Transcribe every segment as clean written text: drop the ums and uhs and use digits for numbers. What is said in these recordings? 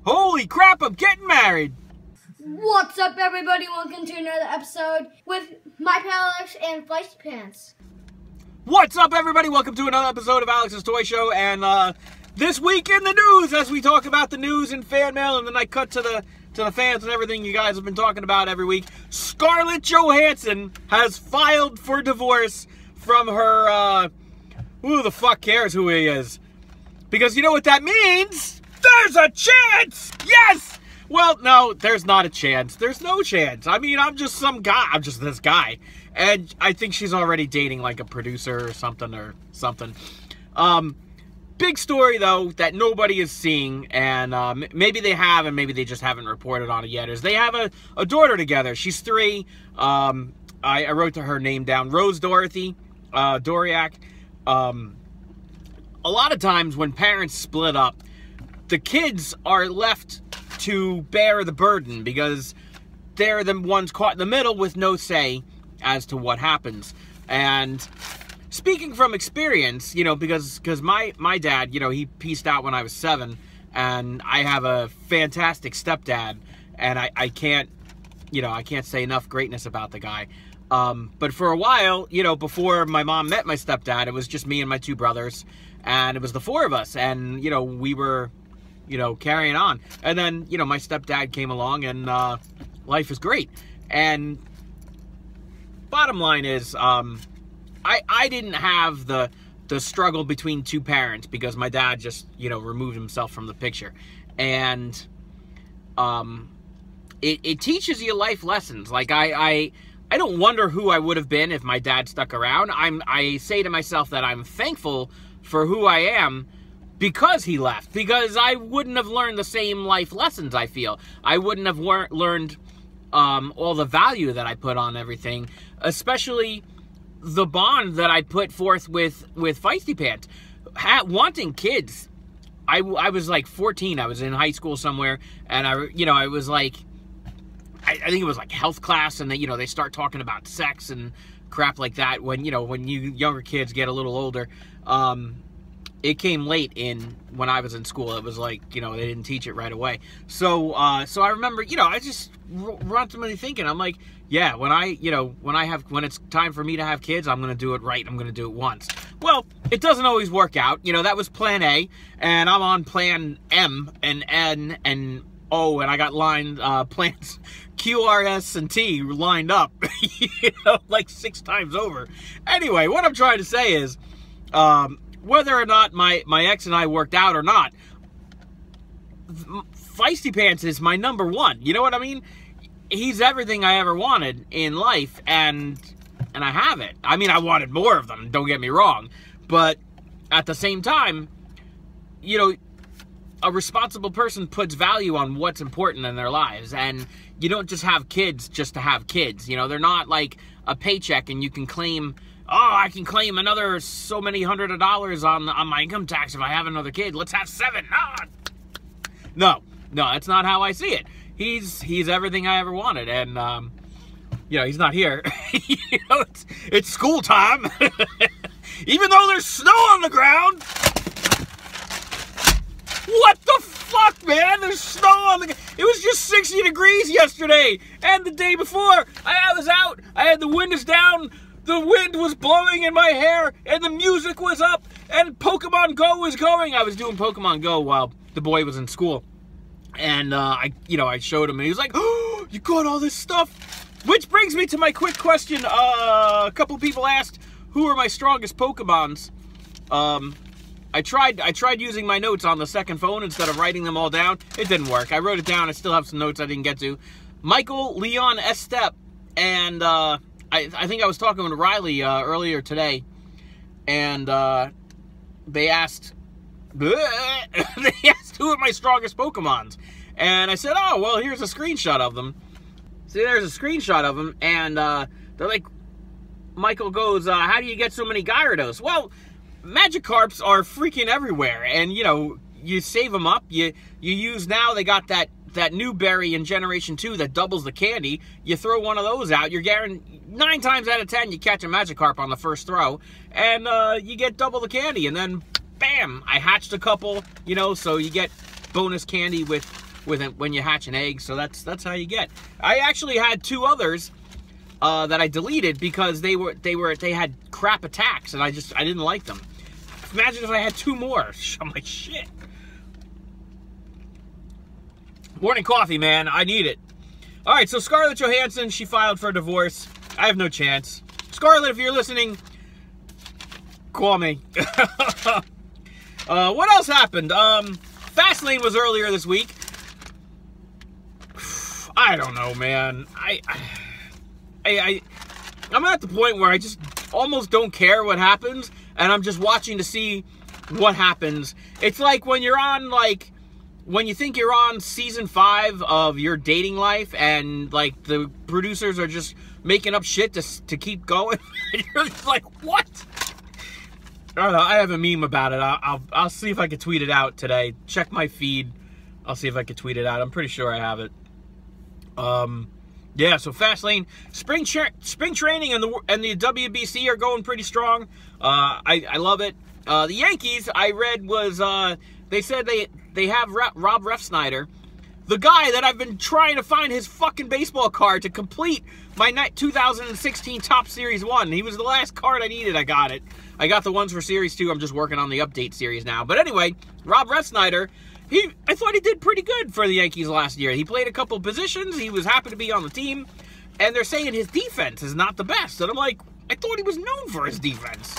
Holy crap, I'm getting married! What's up, everybody? Welcome to another episode with my pal Alex and Feisty Pants. What's up, everybody? Welcome to another episode of Alex's Toy Show, and this week in the news, as we talk about the news and fan mail, and then I cut to the fans and everything you guys have been talking about every week. Scarlett Johansson has filed for divorce from her, who the fuck cares who he is? Because you know what that means? There's a chance! Yes! Well, no, there's not a chance. There's no chance. I mean, I'm just some guy. I'm just this guy. And I think she's already dating, like, a producer or something. Big story, though, that nobody is seeing, and maybe they have, and maybe they just haven't reported on it yet, is they have a daughter together. She's 3. I wrote to her name down. Rose Dorothy Doriak. A lot of times when parents split up, the kids are left to bear the burden because they're the ones caught in the middle with no say as to what happens. And speaking from experience, you know, because my dad, you know, he pieced out when I was 7, and I have a fantastic stepdad, and I can't, you know, I can't say enough greatness about the guy. But for a while, you know, before my mom met my stepdad, it was just me and my 2 brothers, and it was the 4 of us, and, you know, we were, you know, carrying on. And then, you know, my stepdad came along, and life is great. And bottom line is, I didn't have the struggle between 2 parents because my dad just, you know, removed himself from the picture. And it teaches you life lessons. Like, I don't wonder who I would have been if my dad stuck around. I say to myself that I'm thankful for who I am because he left. Because I wouldn't have learned the same life lessons, I feel. I wouldn't have learned all the value that I put on everything, especially the bond that I put forth with Feisty Pants. Wanting kids. I was like 14. I was in high school somewhere, and I was like, I think it was like health class, and they start talking about sex and crap like that when you younger kids get a little older. It came late when I was in school. It was like, they didn't teach it right away. So I remember, I just randomly thinking, I'm like, yeah, when it's time for me to have kids, I'm going to do it right. I'm going to do it once. Well, it doesn't always work out. That was plan A, and I'm on plan M and N and O, and I got plans Q, R, S, and T lined up, like 6 times over. Anyway, what I'm trying to say is, whether or not my ex and I worked out or not, Feisty Pants is my number 1. You know what I mean? He's everything I ever wanted in life, and I have it. I mean, I wanted more of them, don't get me wrong. But at the same time, a responsible person puts value on what's important in their lives. And you don't just have kids just to have kids. They're not like a paycheck and you can claim, oh, I can claim another so many hundred of dollars on my income tax if I have another kid. Let's have 7. No, that's not how I see it. He's everything I ever wanted, and he's not here. It's school time. Even though there's snow on the ground. What the fuck, man? There's snow on the ground. It was just 60 degrees yesterday, and the day before I was out. I had the windows down. The wind was blowing in my hair, and the music was up, and Pokemon Go was going. I was doing Pokemon Go while the boy was in school. And, I showed him, and he was like, oh, you got all this stuff? Which brings me to my quick question. A couple people asked, who are my strongest Pokemons? I tried using my notes on the second phone instead of writing them all down. It didn't work. I wrote it down. I still have some notes I didn't get to. Michael, Leon, Estep, and, I think I was talking with Riley earlier today, and they asked who are my strongest Pokemons, and I said, oh, well, here's a screenshot of them. See, there's a screenshot of them, and they're like, Michael goes, how do you get so many Gyarados? Well, Magikarps are freaking everywhere, and you save them up. You use, now they got that new berry in Generation 2 that doubles the candy. You throw one of those out, you're guaranteed 9 times out of 10 you catch a Magikarp on the first throw, and you get double the candy, and then bam, I hatched a couple, so you get bonus candy with when you hatch an egg. So that's how you get. I actually had 2 others that I deleted because they had crap attacks, and I didn't like them. Imagine if I had 2 more. I'm like, shit. Morning coffee, man. I need it. All right, so Scarlett Johansson, she filed for divorce. I have no chance. Scarlett, if you're listening, call me. What else happened? Fastlane was earlier this week. I don't know, man. I'm at the point where I just almost don't care what happens, and I'm just watching to see what happens. It's like when you're on, like, when you think you're on season 5 of your dating life, and, like, the producers are just making up shit to keep going, and you're just like, what? I don't know. I have a meme about it. I'll see if I can tweet it out today. Check my feed. I'll see if I can tweet it out. I'm pretty sure I have it. Yeah, so Fastlane, spring training and the WBC are going pretty strong. I love it. The Yankees, I read, was they said they have Rob Refsnyder, the guy that I've been trying to find his fucking baseball card to complete my 2016 Top Series 1. He was the last card I needed. I got it. I got the ones for Series 2. I'm just working on the update series now. But anyway, Rob Refsnyder, I thought he did pretty good for the Yankees last year. He played a couple positions. He was happy to be on the team. And they're saying his defense is not the best. And I'm like, I thought he was known for his defense.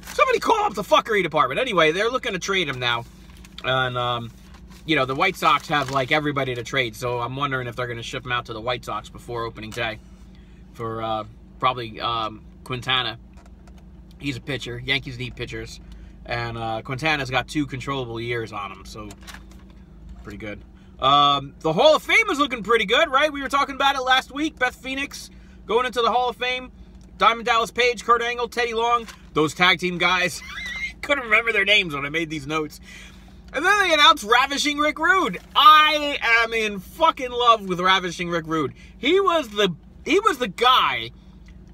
Somebody call up the fuckery department. Anyway, they're looking to trade him now. And, you know, the White Sox have, like, everybody to trade. So I'm wondering if they're going to ship him out to the White Sox before opening day for probably Quintana. He's a pitcher. Yankees need pitchers. And Quintana's got 2 controllable years on him, so pretty good. The Hall of Fame is looking pretty good, right? We were talking about it last week. Beth Phoenix going into the Hall of Fame. Diamond Dallas Page, Kurt Angle, Teddy Long, those tag team guys. Couldn't remember their names when I made these notes. And then they announced Ravishing Rick Rude. I am in fucking love with Ravishing Rick Rude. He was the guy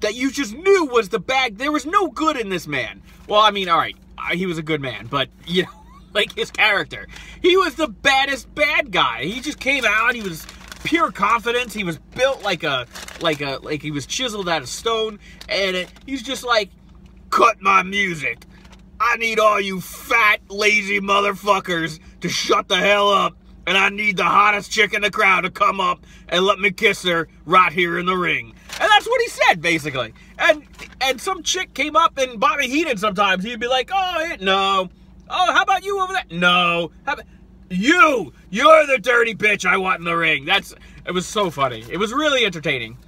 that you just knew was the bad. There was no good in this man. Well, I mean, all right, he was a good man, but, you know, like his character. He was the baddest bad guy. He just came out. He was pure confidence. He was built like he was chiseled out of stone. And he's just like, cut my music. I need all you fat, lazy motherfuckers to shut the hell up. And I need the hottest chick in the crowd to come up and let me kiss her right here in the ring. And that's what he said, basically. And some chick came up, and Bobby Heenan sometimes, he'd be like, oh, no. Oh, how about you over there? No. How about you? You're the dirty bitch I want in the ring. It was so funny. It was really entertaining.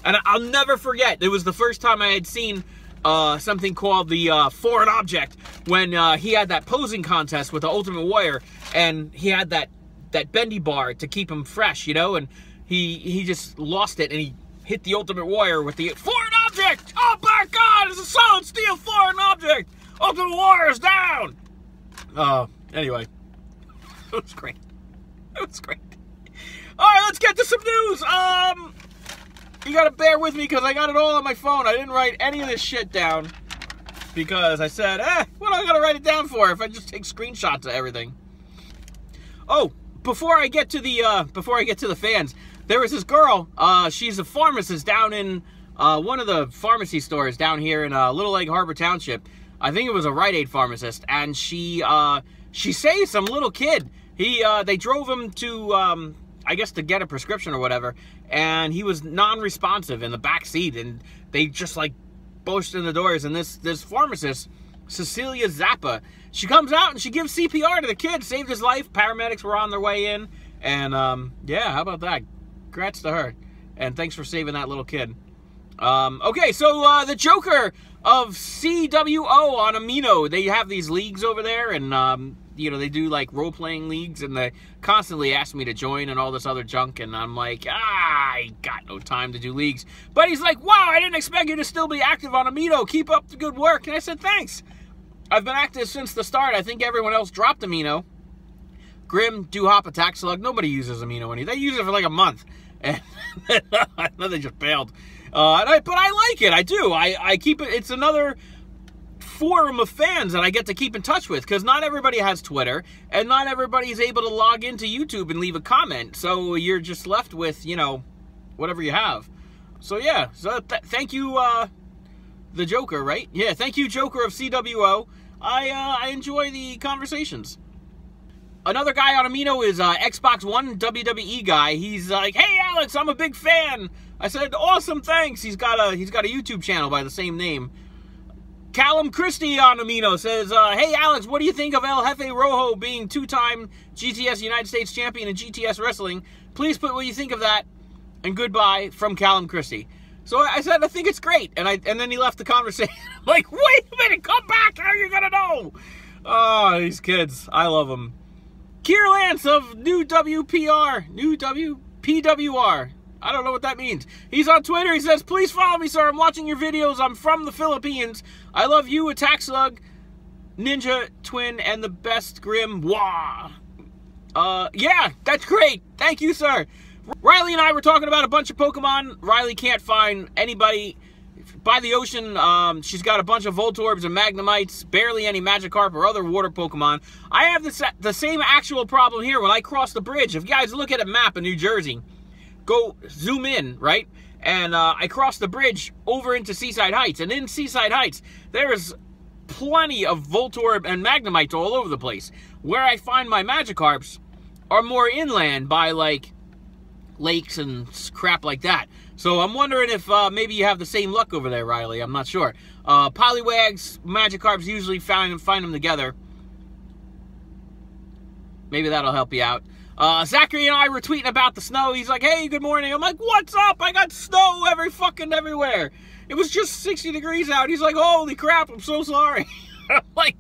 And I'll never forget, it was the first time I had seen something called the Foreign Object, when he had that posing contest with the Ultimate Warrior, and he had that bendy bar to keep him fresh, you know, and he just lost it, and he hit the Ultimate Warrior with the Foreign Object! Oh my God, it's a solid steel Foreign Object! Ultimate Warrior's down! Anyway, it was great. It was great. All right, let's get to some news. You gotta bear with me because I got it all on my phone. I didn't write any of this shit down because I said, what am I gonna write it down for if I just take screenshots of everything? Oh, before I get to the fans, there was this girl. She's a pharmacist down in one of the pharmacy stores down here in Little Egg Harbor Township. I think it was a Rite Aid pharmacist, and she saved some little kid. They drove him to I guess to get a prescription or whatever, and he was non-responsive in the back seat, and they just like burst in the doors, and this pharmacist, Cecilia Zappa, she comes out and she gives CPR to the kid, saved his life. Paramedics were on their way in, and yeah, how about that? Congrats to her, and thanks for saving that little kid. Okay, so the Joker of CWO on Amino, they have these leagues over there, and you know, they do like role-playing leagues, and they constantly ask me to join and all this other junk, and I'm like, I got no time to do leagues. But he's like, wow, I didn't expect you to still be active on Amino. Keep up the good work. And I said, thanks. I've been active since the start. I think everyone else dropped Amino. Grim, Do-Hop, Attack Slug, nobody uses Amino anymore. They use it for like a month, and then they just bailed. But I like it. I do. I keep it. It's another forum of fans that I get to keep in touch with, because not everybody has Twitter, and not everybody is able to log into YouTube and leave a comment, so you're just left with, you know, whatever you have. So yeah, so thank you, the Joker, right? Yeah, thank you, Joker of CWO. I enjoy the conversations. Another guy on Amino is Xbox One WWE guy. He's like, "Hey Alex, I'm a big fan." I said, "Awesome, thanks." He's got a YouTube channel by the same name. Callum Christie on Amino says, "Hey Alex, what do you think of El Jefe Rojo being two-time GTS United States champion in GTS wrestling? Please put what you think of that. And goodbye from Callum Christie." So I said, "I think it's great," and then he left the conversation. I'm like, wait a minute, come back. How are you gonna know? Oh, these kids, I love them. Kier Lance of New PWR. I don't know what that means. He's on Twitter. He says, "Please follow me, sir. I'm watching your videos. I'm from the Philippines. I love you, Attack Slug, Ninja Twin, and the best Grim. Wah." Yeah, that's great. Thank you, sir. Riley and I were talking about a bunch of Pokemon. Riley can't find anybody by the ocean. She's got a bunch of Voltorbs and Magnemites, barely any Magikarp or other water Pokemon. I have the same actual problem here when I cross the bridge. If you guys look at a map of New Jersey, go zoom in, right? And I cross the bridge over into Seaside Heights. And in Seaside Heights, there's plenty of Voltorb and Magnemites all over the place. Where I find my Magikarps are more inland by, like, lakes and crap like that. So I'm wondering if maybe you have the same luck over there, Riley. I'm not sure. Poliwags, Magikarps usually find them together. Maybe that'll help you out. Zachary and I were tweeting about the snow. He's like, "Hey, good morning." I'm like, "What's up? I got snow everywhere. It was just 60 degrees out." He's like, "Holy crap, I'm so sorry." I'm like,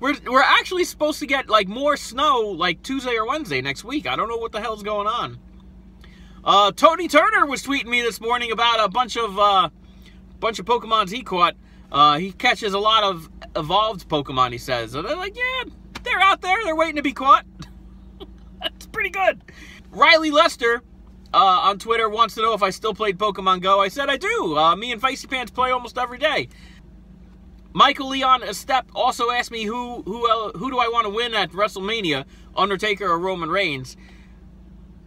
we're actually supposed to get like more snow like Tuesday or Wednesday next week. I don't know what the hell's going on. Tony Turner was tweeting me this morning about a bunch of Pokemons he caught. He catches a lot of evolved Pokemon, he says. And they're like, yeah, they're out there. They're waiting to be caught. That's pretty good. Riley Lester on Twitter wants to know if I still played Pokemon Go. I said I do. Me and Feisty Pants play almost every day. Michael Leon Estep also asked me who do I want to win at WrestleMania, Undertaker or Roman Reigns.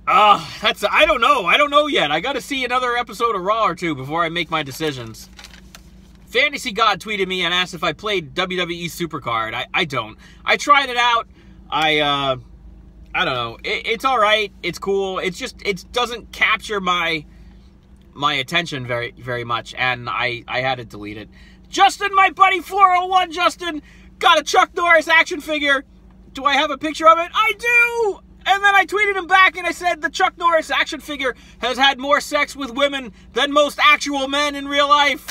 I don't know. I don't know yet. I got to see another episode of Raw or two before I make my decisions. Fantasy God tweeted me and asked if I played WWE Supercard. I don't. I tried it out. I don't know. It's all right. It's cool. It's just, it doesn't capture my attention very much, and I had to delete it. Justin, my buddy 401 Justin, got a Chuck Norris action figure. Do I have a picture of it? I do! And then I tweeted him back and I said the Chuck Norris action figure has had more sex with women than most actual men in real life.